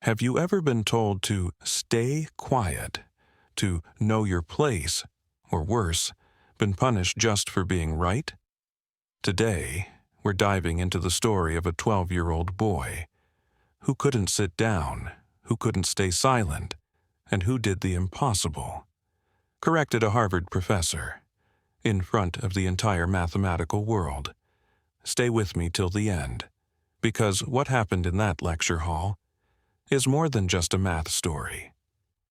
Have you ever been told to stay quiet, to know your place, or worse, been punished just for being right? Today, we're diving into the story of a 12-year-old boy who couldn't sit down, who couldn't stay silent, and who did the impossible. Corrected a Harvard professor, in front of the entire mathematical world. Stay with me till the end, because what happened in that lecture hall is more than just a math story.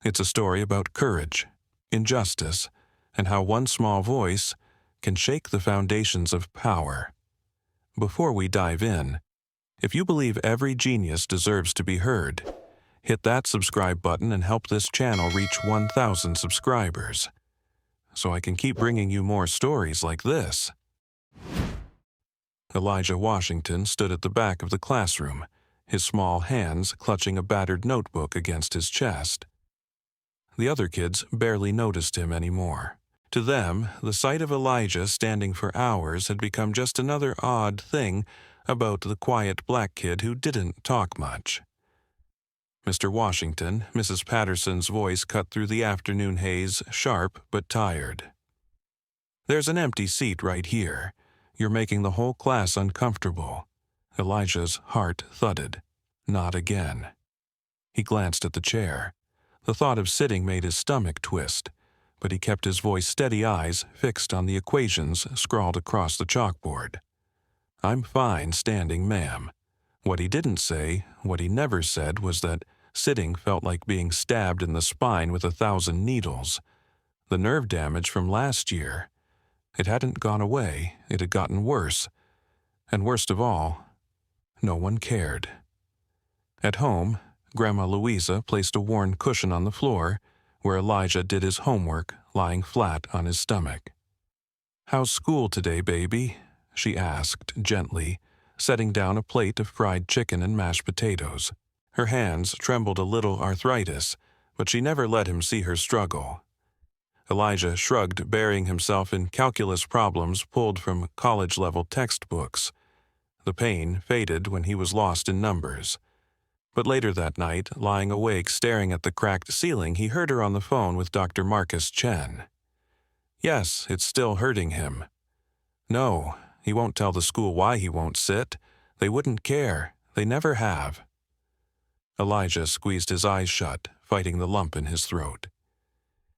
It's a story about courage, injustice, and how one small voice can shake the foundations of power. Before we dive in, if you believe every genius deserves to be heard, hit that subscribe button and help this channel reach 1,000 subscribers, so I can keep bringing you more stories like this. Elijah Washington stood at the back of the classroom, his small hands clutching a battered notebook against his chest. The other kids barely noticed him anymore. To them, the sight of Elijah standing for hours had become just another odd thing about the quiet black kid who didn't talk much. Mr. Washington, Mrs. Patterson's voice cut through the afternoon haze, sharp but tired. There's an empty seat right here. You're making the whole class uncomfortable. Elijah's heart thudded. Not again. He glanced at the chair. The thought of sitting made his stomach twist, but he kept his voice steady, eyes fixed on the equations scrawled across the chalkboard. "I'm fine standing, ma'am." What he didn't say, what he never said, was that sitting felt like being stabbed in the spine with 1,000 needles. The nerve damage from last year. It hadn't gone away, it had gotten worse. And worst of all, no one cared. At home, Grandma Louisa placed a worn cushion on the floor where Elijah did his homework, lying flat on his stomach. "How's school today, baby?" she asked gently, setting down a plate of fried chicken and mashed potatoes. Her hands trembled a little arthritis, but she never let him see her struggle. Elijah shrugged, burying himself in calculus problems pulled from college-level textbooks. The pain faded when he was lost in numbers. But later that night, lying awake staring at the cracked ceiling, he heard her on the phone with Dr. Marcus Chen. Yes, it's still hurting him. No, he won't tell the school why he won't sit. They wouldn't care. They never have. Elijah squeezed his eyes shut, fighting the lump in his throat.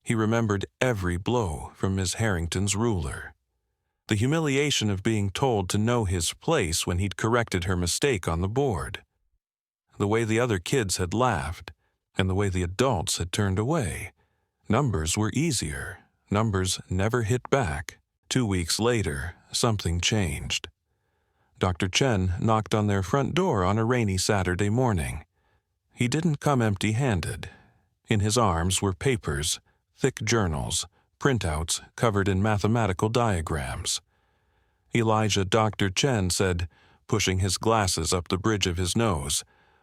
He remembered every blow from Miss Harrington's ruler. The humiliation of being told to know his place when he'd corrected her mistake on the board. The way the other kids had laughed, and the way the adults had turned away. Numbers were easier. Numbers never hit back. 2 weeks later, something changed. Dr. Chen knocked on their front door on a rainy Saturday morning. He didn't come empty-handed. In his arms were papers, thick journals, printouts covered in mathematical diagrams. Elijah, Dr. Chen said, pushing his glasses up the bridge of his nose,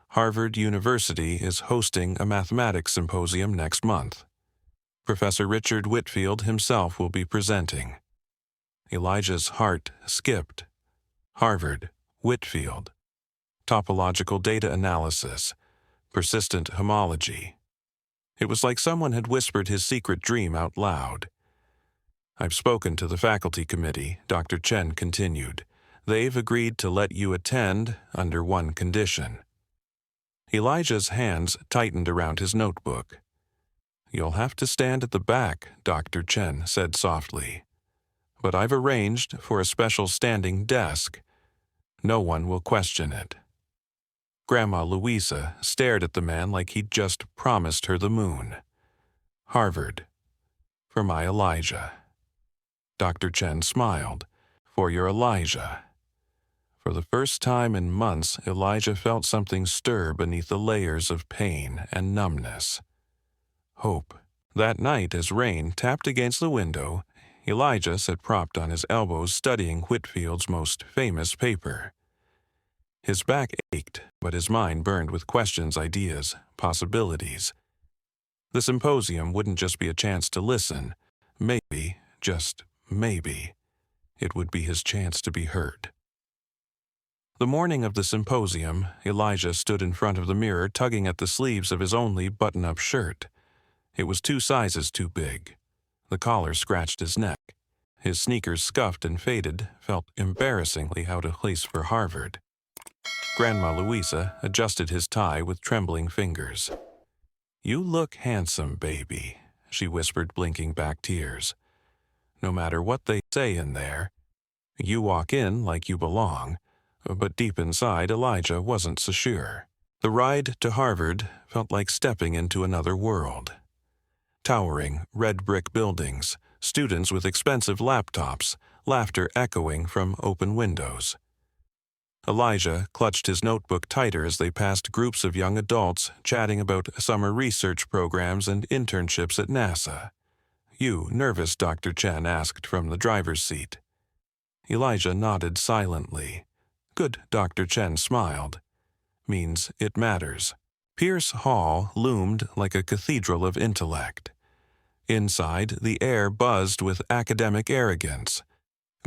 "Harvard University is hosting a mathematics symposium next month. Professor Richard Whitfield himself will be presenting." Elijah's heart skipped. Harvard, Whitfield. Topological data analysis, persistent homology. It was like someone had whispered his secret dream out loud. "I've spoken to the faculty committee," Dr. Chen continued. "They've agreed to let you attend under one condition." Elijah's hands tightened around his notebook. "You'll have to stand at the back," Dr. Chen said softly. "But I've arranged for a special standing desk. No one will question it." Grandma Louisa stared at the man like he'd just promised her the moon. "Harvard. For my Elijah." Dr. Chen smiled. "For your Elijah." For the first time in months, Elijah felt something stir beneath the layers of pain and numbness. Hope. That night, as rain tapped against the window, Elijah sat propped on his elbows studying Whitfield's most famous paper. His back ached, but his mind burned with questions, ideas, possibilities. The symposium wouldn't just be a chance to listen. Maybe, just maybe, it would be his chance to be heard. The morning of the symposium, Elijah stood in front of the mirror tugging at the sleeves of his only button-up shirt. It was 2 sizes too big. The collar scratched his neck. His sneakers, scuffed and faded, felt embarrassingly out of place for Harvard. Grandma Louisa adjusted his tie with trembling fingers. "You look handsome, baby," she whispered, blinking back tears. "No matter what they say in there, you walk in like you belong." But deep inside, Elijah wasn't so sure. The ride to Harvard felt like stepping into another world. Towering, red brick buildings, students with expensive laptops, laughter echoing from open windows. Elijah clutched his notebook tighter as they passed groups of young adults chatting about summer research programs and internships at NASA. "You nervous?" Dr. Chen asked from the driver's seat. Elijah nodded silently. "Good," Dr. Chen smiled. "Means it matters." Pierce Hall loomed like a cathedral of intellect. Inside, the air buzzed with academic arrogance.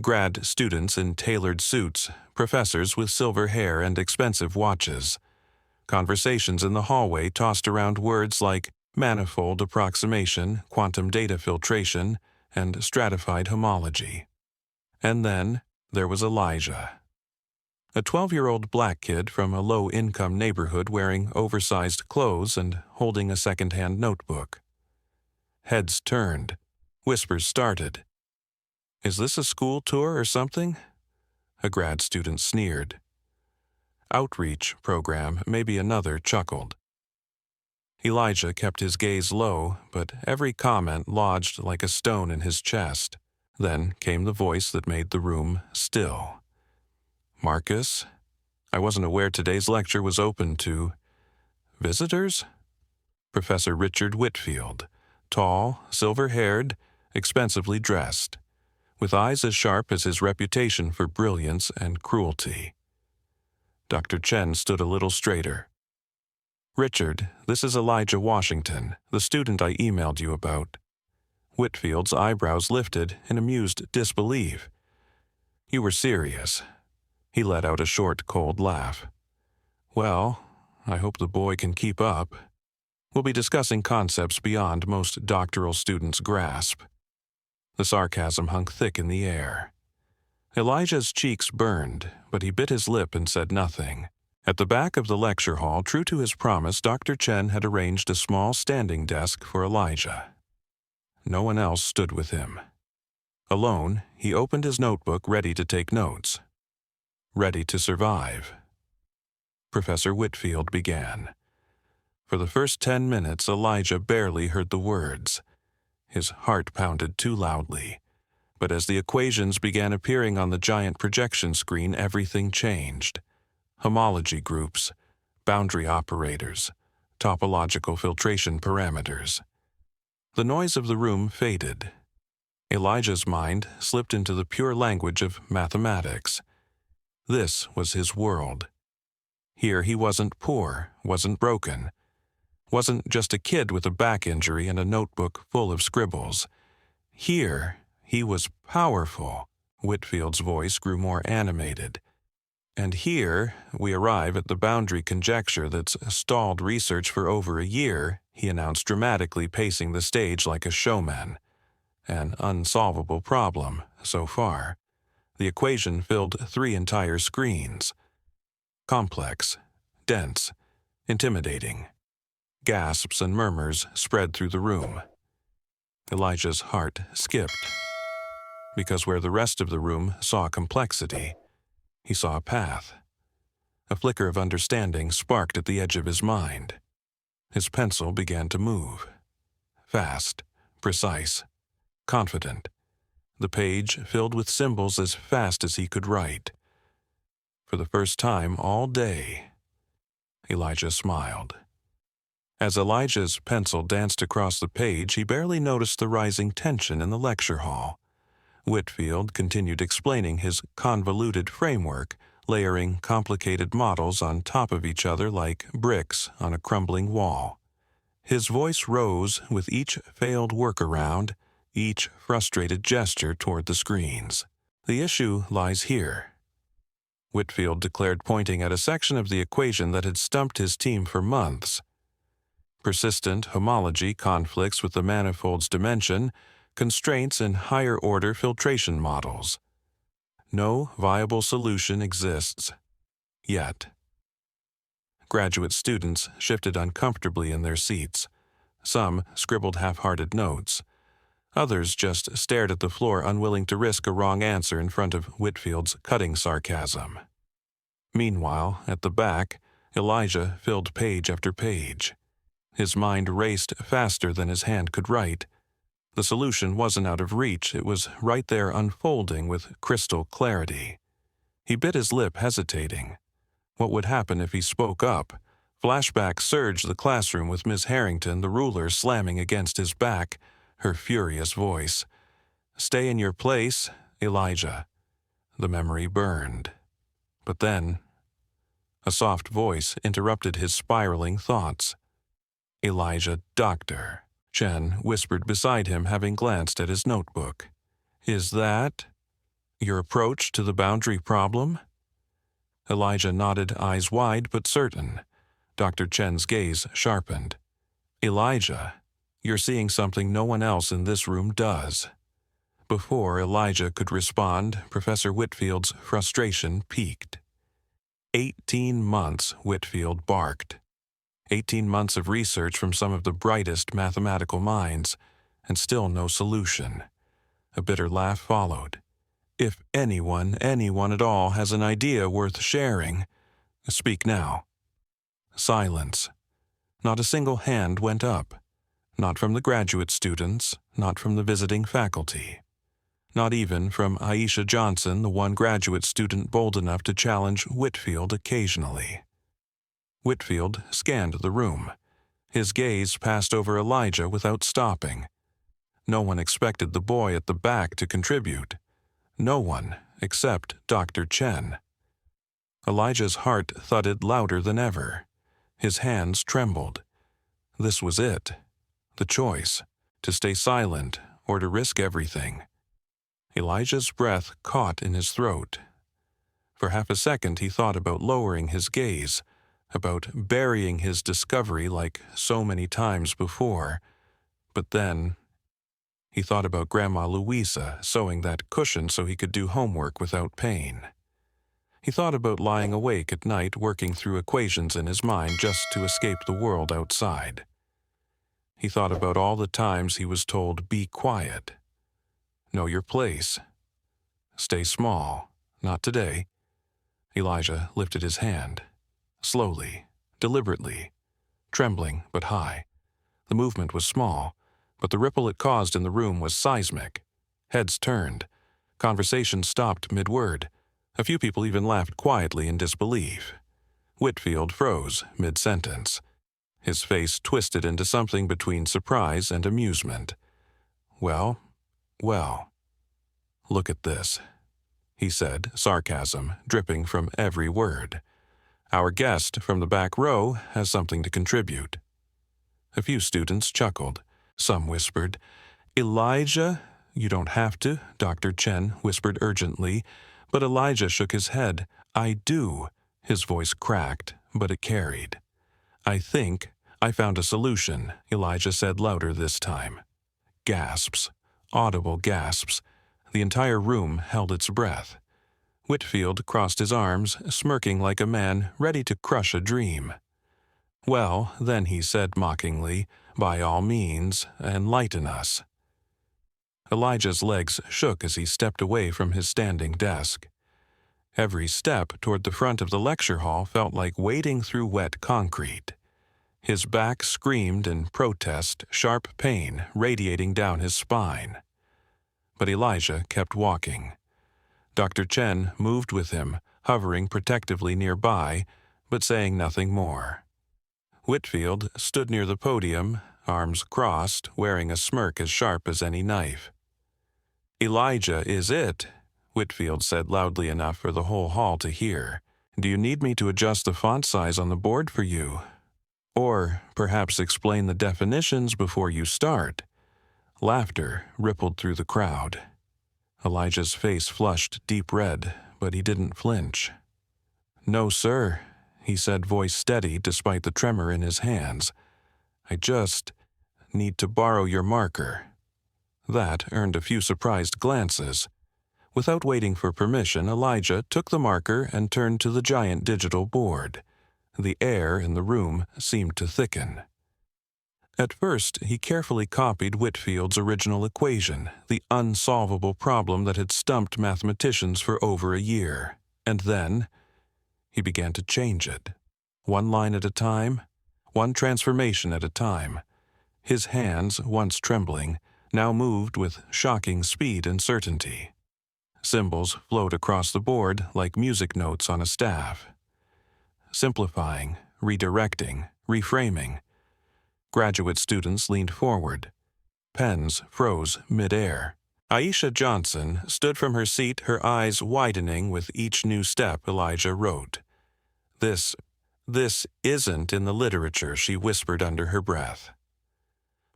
Grad students in tailored suits, professors with silver hair and expensive watches. Conversations in the hallway tossed around words like manifold approximation, quantum data filtration, and stratified homology. And then there was Elijah. A 12-year-old black kid from a low-income neighborhood wearing oversized clothes and holding a second-hand notebook. Heads turned. Whispers started. "Is this a school tour or something?" A grad student sneered. "Outreach program," maybe another chuckled. Elijah kept his gaze low, but every comment lodged like a stone in his chest. Then came the voice that made the room still. "Marcus, I wasn't aware today's lecture was open to visitors?" Professor Richard Whitfield, tall, silver-haired, expensively dressed, with eyes as sharp as his reputation for brilliance and cruelty. Dr. Chen stood a little straighter. "Richard, this is Elijah Washington, the student I emailed you about." Whitfield's eyebrows lifted in amused disbelief. "You were serious." He let out a short, cold laugh. "Well, I hope the boy can keep up. We'll be discussing concepts beyond most doctoral students' grasp." The sarcasm hung thick in the air. Elijah's cheeks burned, but he bit his lip and said nothing. At the back of the lecture hall, true to his promise, Dr. Chen had arranged a small standing desk for Elijah. No one else stood with him. Alone, he opened his notebook, ready to take notes. Ready to survive. Professor Whitfield began. For the first 10 minutes, Elijah barely heard the words. His heart pounded too loudly. But as the equations began appearing on the giant projection screen, everything changed. Homology groups, boundary operators, topological filtration parameters. The noise of the room faded. Elijah's mind slipped into the pure language of mathematics. This was his world. Here he wasn't poor, wasn't broken, wasn't just a kid with a back injury and a notebook full of scribbles. Here, he was powerful. Whitfield's voice grew more animated. "And here, we arrive at the boundary conjecture that's stalled research for over a year," he announced, dramatically pacing the stage like a showman. "An unsolvable problem, so far." The equation filled 3 entire screens. Complex, dense, intimidating. Gasps and murmurs spread through the room. Elijah's heart skipped, because where the rest of the room saw complexity, he saw a path. A flicker of understanding sparked at the edge of his mind. His pencil began to move. Fast, precise, confident. The page filled with symbols as fast as he could write. For the first time all day, Elijah smiled. As Elijah's pencil danced across the page, he barely noticed the rising tension in the lecture hall. Whitfield continued explaining his convoluted framework, layering complicated models on top of each other like bricks on a crumbling wall. His voice rose with each failed workaround, each frustrated gesture toward the screens. "The issue lies here. Whitfield declared, pointing at a section of the equation that had stumped his team for months. Persistent homology conflicts with the manifold's dimension, constraints in higher-order filtration models. No viable solution exists. Yet. Graduate students shifted uncomfortably in their seats. Some scribbled half-hearted notes. Others just stared at the floor, unwilling to risk a wrong answer in front of Whitfield's cutting sarcasm. Meanwhile, at the back, Elijah filled page after page. His mind raced faster than his hand could write. The solution wasn't out of reach, it was right there unfolding with crystal clarity. He bit his lip, hesitating. What would happen if he spoke up? Flashback surged the classroom with Miss Harrington, the ruler slamming against his back, her furious voice. "Stay in your place, Elijah." The memory burned. But then, a soft voice interrupted his spiraling thoughts. "Elijah, Doctor," Chen whispered beside him, having glanced at his notebook. "Is that your approach to the boundary problem?" Elijah nodded, eyes wide but certain. Dr. Chen's gaze sharpened. "Elijah, you're seeing something no one else in this room does." Before Elijah could respond, Professor Whitfield's frustration peaked. 18 months, Whitfield barked. 18 months of research from some of the brightest mathematical minds, and still no solution. A bitter laugh followed. "If anyone at all has an idea worth sharing, speak now." Silence. Not a single hand went up. Not from the graduate students, not from the visiting faculty. Not even from Aisha Johnson, the one graduate student bold enough to challenge Whitfield occasionally. Whitfield scanned the room. His gaze passed over Elijah without stopping. No one expected the boy at the back to contribute. No one except Dr. Chen. Elijah's heart thudded louder than ever. His hands trembled. This was it. The choice, to stay silent or to risk everything. Elijah's breath caught in his throat. For half a second he thought about lowering his gaze, about burying his discovery like so many times before. But then he thought about Grandma Louisa sewing that cushion so he could do homework without pain. He thought about lying awake at night working through equations in his mind just to escape the world outside. He thought about all the times he was told, "Be quiet. Know your place. Stay small. Not today." Elijah lifted his hand. Slowly, deliberately, trembling but high. The movement was small, but the ripple it caused in the room was seismic. Heads turned. Conversation stopped mid-word. A few people even laughed quietly in disbelief. Whitfield froze mid-sentence. His face twisted into something between surprise and amusement. Well, look at this," he said, sarcasm dripping from every word. "Our guest from the back row has something to contribute." A few students chuckled. Some whispered, "Elijah, you don't have to," Dr. Chen whispered urgently, but Elijah shook his head. "I do." His voice cracked, but it carried. "I think I found a solution," Elijah said louder this time. Gasps. Audible gasps. The entire room held its breath. Whitfield crossed his arms, smirking like a man ready to crush a dream. "Well, then," he said mockingly, "by all means, enlighten us." Elijah's legs shook as he stepped away from his standing desk. Every step toward the front of the lecture hall felt like wading through wet concrete. His back screamed in protest, sharp pain radiating down his spine. But Elijah kept walking. Dr. Chen moved with him, hovering protectively nearby, but saying nothing more. Whitfield stood near the podium, arms crossed, wearing a smirk as sharp as any knife. "Elijah is it," Whitfield said loudly enough for the whole hall to hear. "Do you need me to adjust the font size on the board for you? Or perhaps explain the definitions before you start?" Laughter rippled through the crowd. Elijah's face flushed deep red, but he didn't flinch. "No, sir," he said, voice steady despite the tremor in his hands. "I just need to borrow your marker." That earned a few surprised glances. Without waiting for permission, Elijah took the marker and turned to the giant digital board. The air in the room seemed to thicken. At first, he carefully copied Whitfield's original equation, the unsolvable problem that had stumped mathematicians for over a year. And then, he began to change it. One line at a time, one transformation at a time. His hands, once trembling, now moved with shocking speed and certainty. Symbols flowed across the board like music notes on a staff. Simplifying, redirecting, reframing. Graduate students leaned forward. Pens froze mid-air. Aisha Johnson stood from her seat, her eyes widening with each new step Elijah wrote. This isn't in the literature," she whispered under her breath.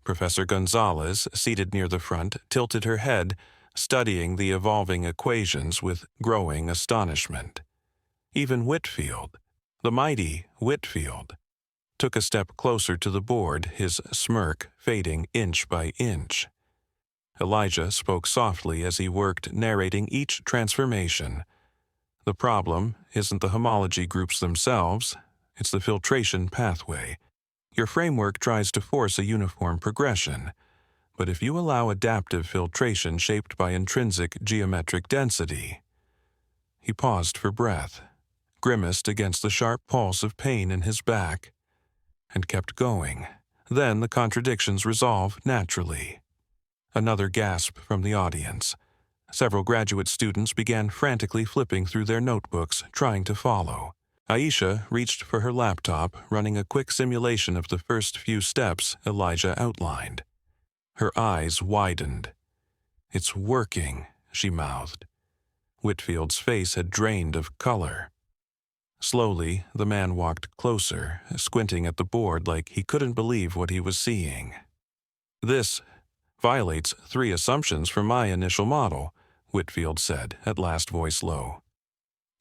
Professor Gonzalez, seated near the front, tilted her head, studying the evolving equations with growing astonishment. Even Whitfield, the mighty Whitfield, took a step closer to the board, his smirk fading inch by inch. Elijah spoke softly as he worked, narrating each transformation. "The problem isn't the homology groups themselves, it's the filtration pathway. Your framework tries to force a uniform progression, but if you allow adaptive filtration shaped by intrinsic geometric density..." He paused for breath, grimaced against the sharp pulse of pain in his back, and kept going. Then the contradictions resolved naturally. Another gasp from the audience. Several graduate students began frantically flipping through their notebooks, trying to follow. Aisha reached for her laptop, running a quick simulation of the first few steps Elijah outlined. Her eyes widened. "It's working," she mouthed. Whitfield's face had drained of color. Slowly, the man walked closer, squinting at the board like he couldn't believe what he was seeing. "This violates 3 assumptions from my initial model," Whitfield said, at last, voice low.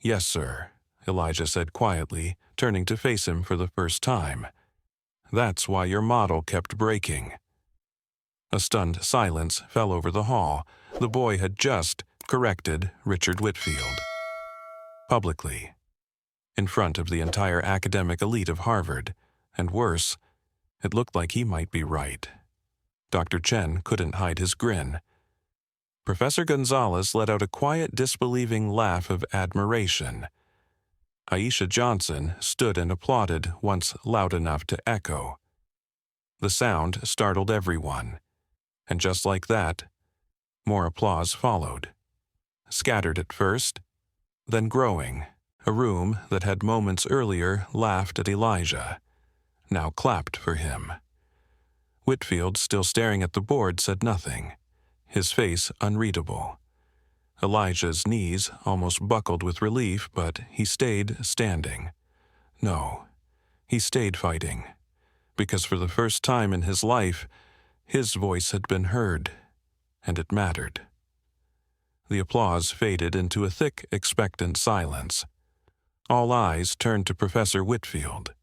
"Yes, sir," Elijah said quietly, turning to face him for the first time. "That's why your model kept breaking." A stunned silence fell over the hall. The boy had just corrected Richard Whitfield. Publicly. In front of the entire academic elite of Harvard. And worse, it looked like he might be right. Dr. Chen couldn't hide his grin. Professor Gonzalez let out a quiet, disbelieving laugh of admiration. Aisha Johnson stood and applauded, once loud enough to echo. The sound startled everyone. And just like that, more applause followed. Scattered at first, then growing. A room that had moments earlier laughed at Elijah, now clapped for him. Whitfield, still staring at the board, said nothing, his face unreadable. Elijah's knees almost buckled with relief, but he stayed standing. No, he stayed fighting, because for the first time in his life, his voice had been heard, and it mattered. The applause faded into a thick, expectant silence. All eyes turned to Professor Whitfield.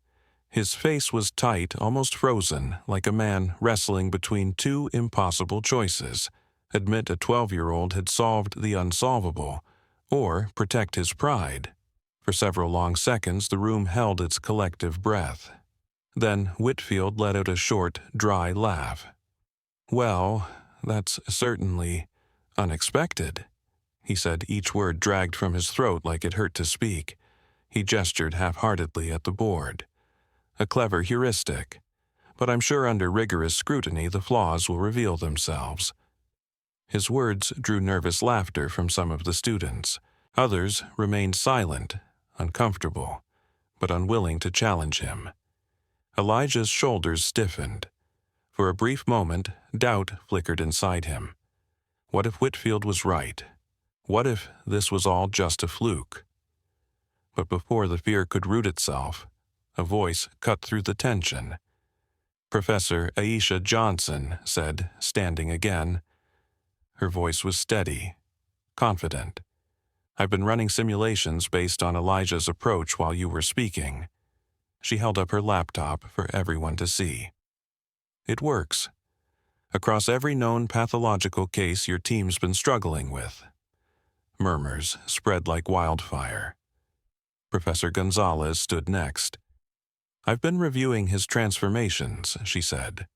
His face was tight, almost frozen, like a man wrestling between 2 impossible choices: admit a 12-year-old had solved the unsolvable, or protect his pride. For several long seconds, the room held its collective breath. Then Whitfield let out a short, dry laugh. "Well, that's certainly unexpected," he said, each word dragged from his throat like it hurt to speak. He gestured half-heartedly at the board. "A clever heuristic, but I'm sure under rigorous scrutiny the flaws will reveal themselves." His words drew nervous laughter from some of the students. Others remained silent, uncomfortable, but unwilling to challenge him. Elijah's shoulders stiffened. For a brief moment, doubt flickered inside him. What if Whitfield was right? What if this was all just a fluke? But before the fear could root itself, a voice cut through the tension. Professor Aisha Johnson said, standing again. Her voice was steady, confident. I've been running simulations based on Elijah's approach while you were speaking. She held up her laptop for everyone to see. It works. Across every known pathological case your team's been struggling with. Murmurs spread like wildfire. Professor Gonzalez stood next. I've been reviewing his transformations, she said.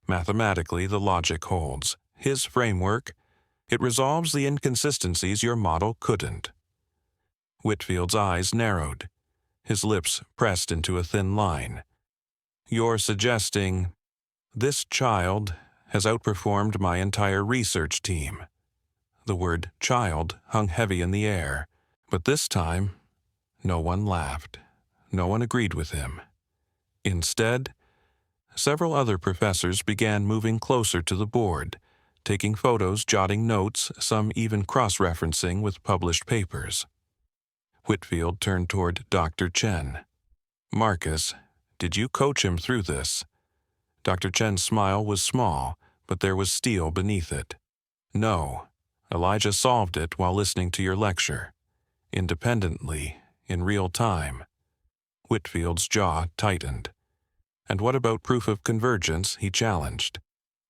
Mathematically, the logic holds. His framework, it resolves the inconsistencies your model couldn't. Whitfield's eyes narrowed. His lips pressed into a thin line. You're suggesting, this child has outperformed my entire research team. The word child hung heavy in the air, but this time, no one laughed. No one agreed with him. Instead, several other professors began moving closer to the board, taking photos, jotting notes, some even cross-referencing with published papers. Whitfield turned toward Dr. Chen. Marcus, did you coach him through this? Dr. Chen's smile was small, but there was steel beneath it. No, Elijah solved it while listening to your lecture. Independently, in real time. Whitfield's jaw tightened. And what about proof of convergence, he challenged.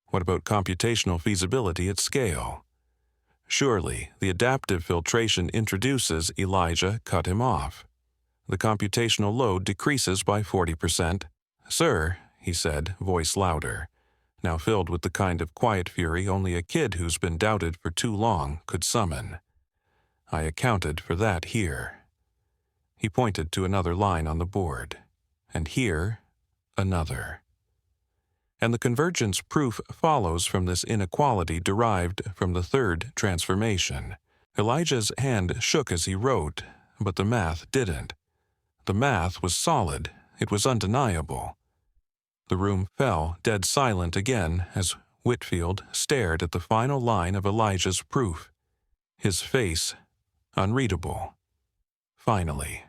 What about computational feasibility at scale? Surely, the adaptive filtration introduces Elijah cut him off. The computational load decreases by 40%. Sir, he said, voice louder, now filled with the kind of quiet fury only a kid who's been doubted for too long could summon. I accounted for that here. He pointed to another line on the board. And here, another. And the convergence proof follows from this inequality derived from the third transformation. Elijah's hand shook as he wrote, but the math didn't. The math was solid. It was undeniable. The room fell dead silent again as Whitfield stared at the final line of Elijah's proof. His face, unreadable. Finally,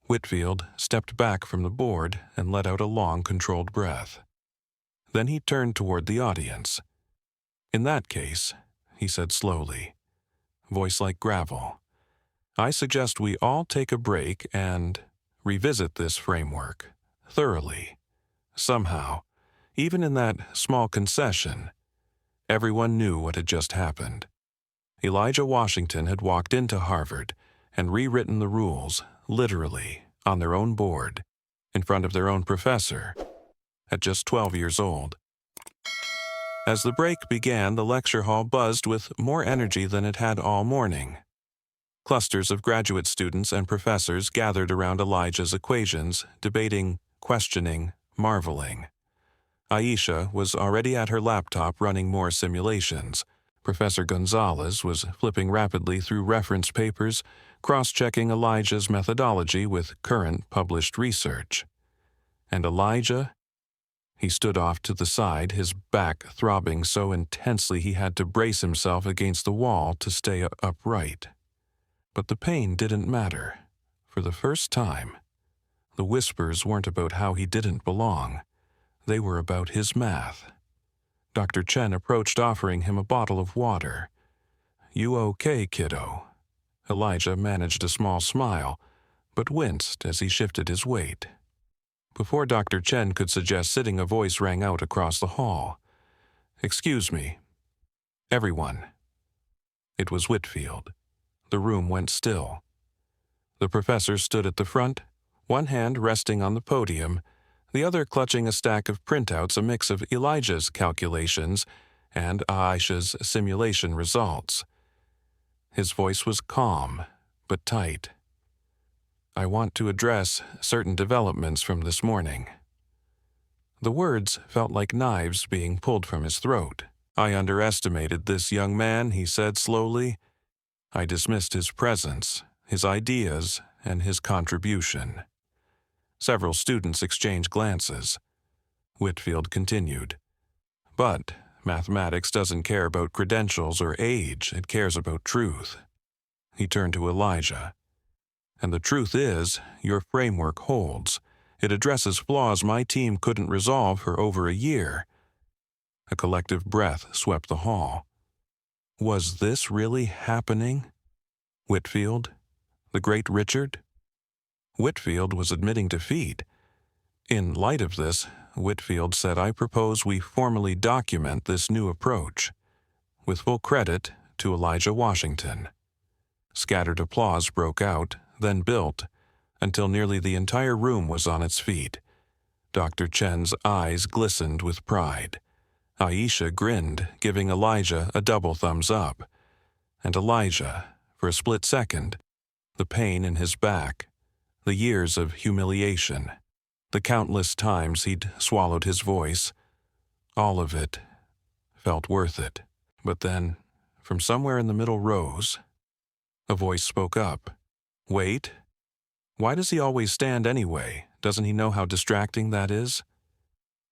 Whitfield stepped back from the board and let out a long, controlled breath. Then he turned toward the audience. In that case, he said slowly, voice like gravel, I suggest we all take a break and revisit this framework thoroughly. Somehow, even in that small concession, everyone knew what had just happened. Elijah Washington had walked into Harvard and rewritten the rules, literally, on their own board, in front of their own professor, at just 12 years old. As the break began, the lecture hall buzzed with more energy than it had all morning. Clusters of graduate students and professors gathered around Elijah's equations, debating, questioning, marveling. Aisha was already at her laptop running more simulations. Professor Gonzalez was flipping rapidly through reference papers, cross-checking Elijah's methodology with current published research. And Elijah? He stood off to the side, his back throbbing so intensely he had to brace himself against the wall to stay upright. But the pain didn't matter. For the first time, the whispers weren't about how he didn't belong. They were about his math. Dr. Chen approached, offering him a bottle of water. You okay, kiddo? Elijah managed a small smile, but winced as he shifted his weight. Before Dr. Chen could suggest sitting, a voice rang out across the hall. Excuse me. Everyone. It was Whitfield. The room went still. The professor stood at the front, one hand resting on the podium, the other clutching a stack of printouts, a mix of Elijah's calculations and Aisha's simulation results. His voice was calm, but tight. I want to address certain developments from this morning. The words felt like knives being pulled from his throat. I underestimated this young man, he said slowly. I dismissed his presence, his ideas, and his contribution. Several students exchanged glances. Whitfield continued. But mathematics doesn't care about credentials or age, it cares about truth. He turned to Elijah. And the truth is, your framework holds. It addresses flaws my team couldn't resolve for over a year. A collective breath swept the hall. Was this really happening? Whitfield? The great Richard? Whitfield was admitting defeat. In light of this, Whitfield said, "I propose we formally document this new approach, with full credit to Elijah Washington." Scattered applause broke out, then built, until nearly the entire room was on its feet. Dr. Chen's eyes glistened with pride. Aisha grinned, giving Elijah a double thumbs up. And Elijah, for a split second, the pain in his back, the years of humiliation, the countless times he'd swallowed his voice, all of it felt worth it. But then, from somewhere in the middle rows, a voice spoke up. "Wait. Why does he always stand anyway? Doesn't he know how distracting that is?"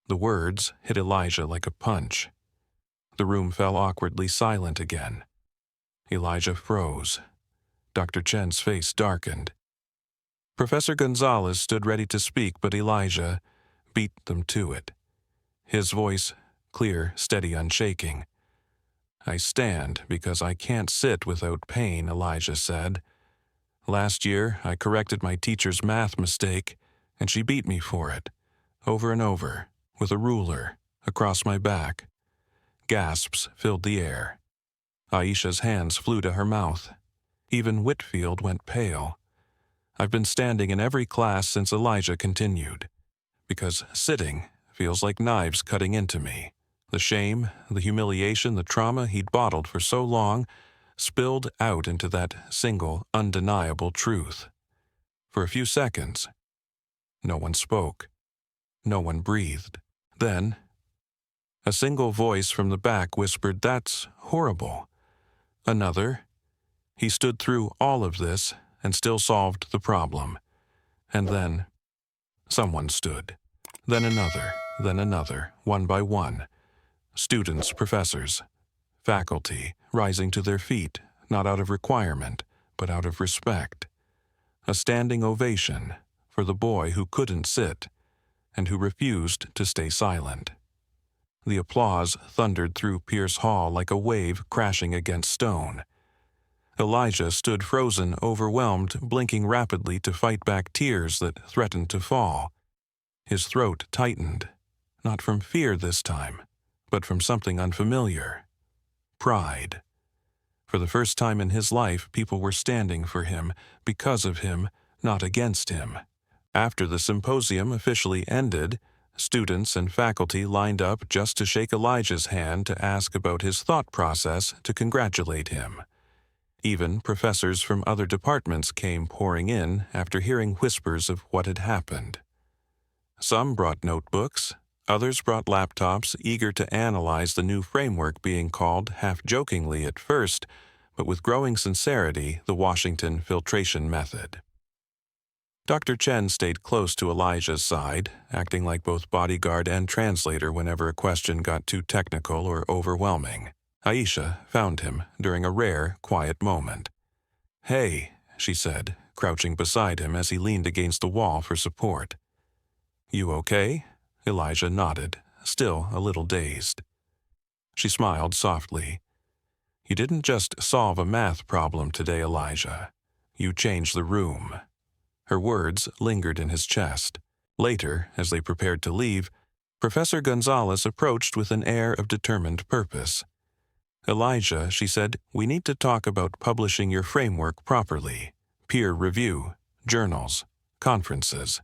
The words hit Elijah like a punch. The room fell awkwardly silent again. Elijah froze. Dr. Chen's face darkened. Professor Gonzalez stood ready to speak, but Elijah beat them to it. His voice, clear, steady, unshaking. "I stand because I can't sit without pain," Elijah said. "Last year, I corrected my teacher's math mistake, and she beat me for it, over and over, with a ruler, across my back." Gasps filled the air. Aisha's hands flew to her mouth. Even Whitfield went pale. "I've been standing in every class since," Elijah continued, "because sitting feels like knives cutting into me." The shame, the humiliation, the trauma he'd bottled for so long spilled out into that single, undeniable truth. For a few seconds, no one spoke. No one breathed. Then, a single voice from the back whispered, "That's horrible." Another, "He stood through all of this and still solved the problem." And then, someone stood. Then another, one by one. Students, professors, faculty, rising to their feet, not out of requirement, but out of respect. A standing ovation for the boy who couldn't sit and who refused to stay silent. The applause thundered through Pierce Hall like a wave crashing against stone. Elijah stood frozen, overwhelmed, blinking rapidly to fight back tears that threatened to fall. His throat tightened, not from fear this time, but from something unfamiliar. Pride. For the first time in his life, people were standing for him, because of him, not against him. After the symposium officially ended, students and faculty lined up just to shake Elijah's hand, to ask about his thought process, to congratulate him. Even professors from other departments came pouring in after hearing whispers of what had happened. Some brought notebooks, others brought laptops, eager to analyze the new framework being called, half-jokingly at first, but with growing sincerity, the Washington filtration method. Dr. Chen stayed close to Elijah's side, acting like both bodyguard and translator whenever a question got too technical or overwhelming. Aisha found him during a rare, quiet moment. "Hey," she said, crouching beside him as he leaned against the wall for support. "You okay?" Elijah nodded, still a little dazed. She smiled softly. "You didn't just solve a math problem today, Elijah. You changed the room." Her words lingered in his chest. Later, as they prepared to leave, Professor Gonzalez approached with an air of determined purpose. "Elijah," she said, "we need to talk about publishing your framework properly. Peer review, journals, conferences."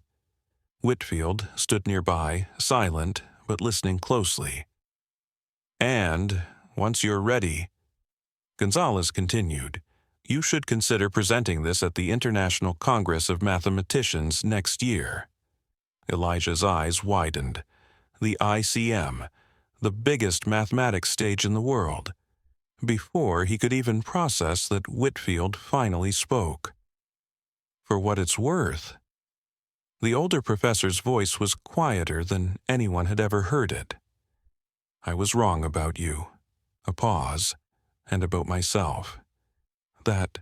Whitfield stood nearby, silent, but listening closely. "And, once you're ready," Gonzalez continued, "you should consider presenting this at the International Congress of Mathematicians next year." Elijah's eyes widened. The ICM, the biggest mathematics stage in the world. Before he could even process that, Whitfield finally spoke. For what it's worth. The older professor's voice was quieter than anyone had ever heard it. "I was wrong about you." A pause. And about myself. That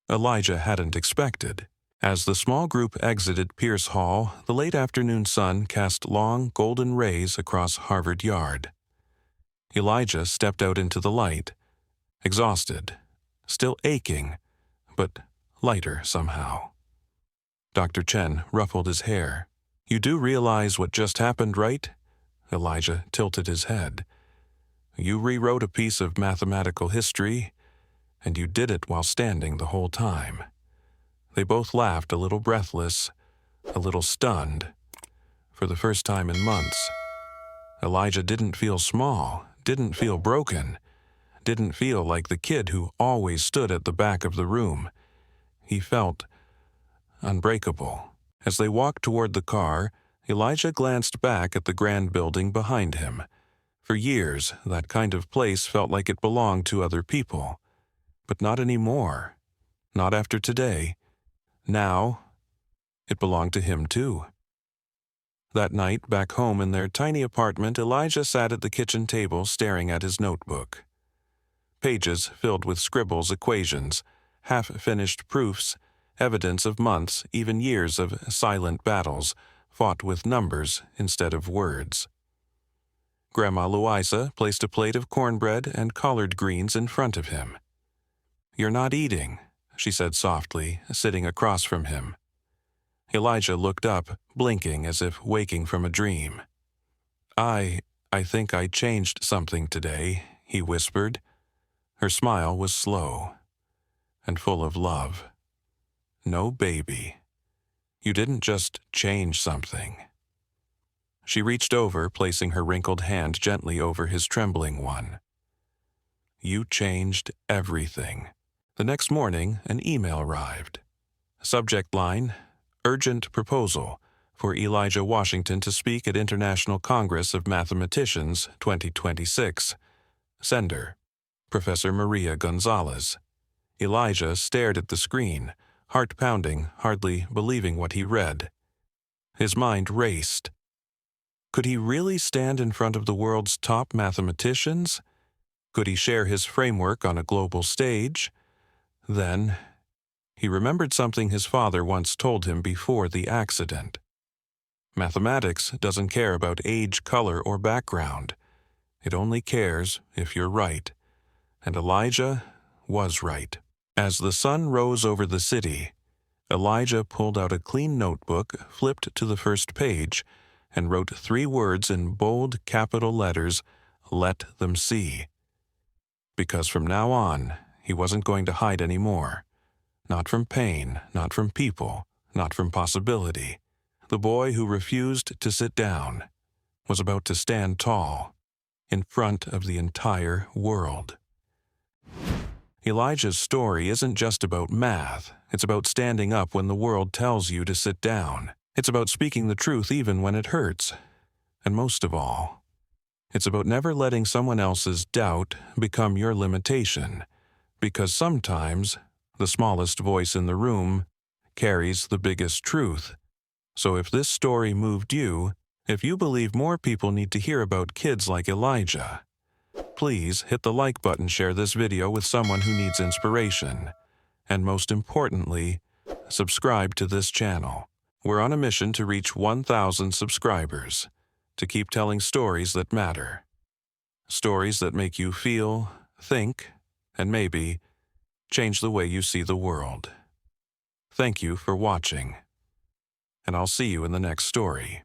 Elijah hadn't expected. As the small group exited Pierce Hall, the late afternoon sun cast long, golden rays across Harvard Yard. Elijah stepped out into the light, exhausted, still aching, but lighter somehow. Dr. Chen ruffled his hair. "You do realize what just happened, right?" Elijah tilted his head. "You rewrote a piece of mathematical history, and you did it while standing the whole time." They both laughed, a little breathless, a little stunned. For the first time in months, Elijah didn't feel small, didn't feel broken, didn't feel like the kid who always stood at the back of the room. He felt unbreakable. As they walked toward the car, Elijah glanced back at the grand building behind him. For years, that kind of place felt like it belonged to other people. But not anymore. Not after today. Now, it belonged to him too. That night, back home in their tiny apartment, Elijah sat at the kitchen table staring at his notebook. Pages filled with scribbles, equations, half-finished proofs, evidence of months, even years of silent battles, fought with numbers instead of words. Grandma Louisa placed a plate of cornbread and collard greens in front of him. "You're not eating," she said softly, sitting across from him. Elijah looked up, blinking as if waking from a dream. I think I changed something today," he whispered. Her smile was slow and full of love. "No, baby. You didn't just change something." She reached over, placing her wrinkled hand gently over his trembling one. "You changed everything." The next morning, an email arrived. Subject line: Urgent proposal for Elijah Washington to speak at International Congress of Mathematicians 2026. Sender: Professor Maria Gonzalez. Elijah stared at the screen, heart pounding, hardly believing what he read. His mind raced. Could he really stand in front of the world's top mathematicians? Could he share his framework on a global stage? Then he remembered something his father once told him before the accident. Mathematics doesn't care about age, color, or background. It only cares if you're right. And Elijah was right. As the sun rose over the city, Elijah pulled out a clean notebook, flipped to the first page, and wrote 3 words in bold capital letters: "Let them see." Because from now on, he wasn't going to hide anymore. Not from pain, not from people, not from possibility. The boy who refused to sit down was about to stand tall, in front of the entire world. Elijah's story isn't just about math. It's about standing up when the world tells you to sit down. It's about speaking the truth even when it hurts. And most of all, it's about never letting someone else's doubt become your limitation. Because sometimes the smallest voice in the room carries the biggest truth. So if this story moved you, if you believe more people need to hear about kids like Elijah, please hit the like button, share this video with someone who needs inspiration, and most importantly, subscribe to this channel. We're on a mission to reach 1,000 subscribers, to keep telling stories that matter. Stories that make you feel, think, and maybe change the way you see the world. Thank you for watching, and I'll see you in the next story.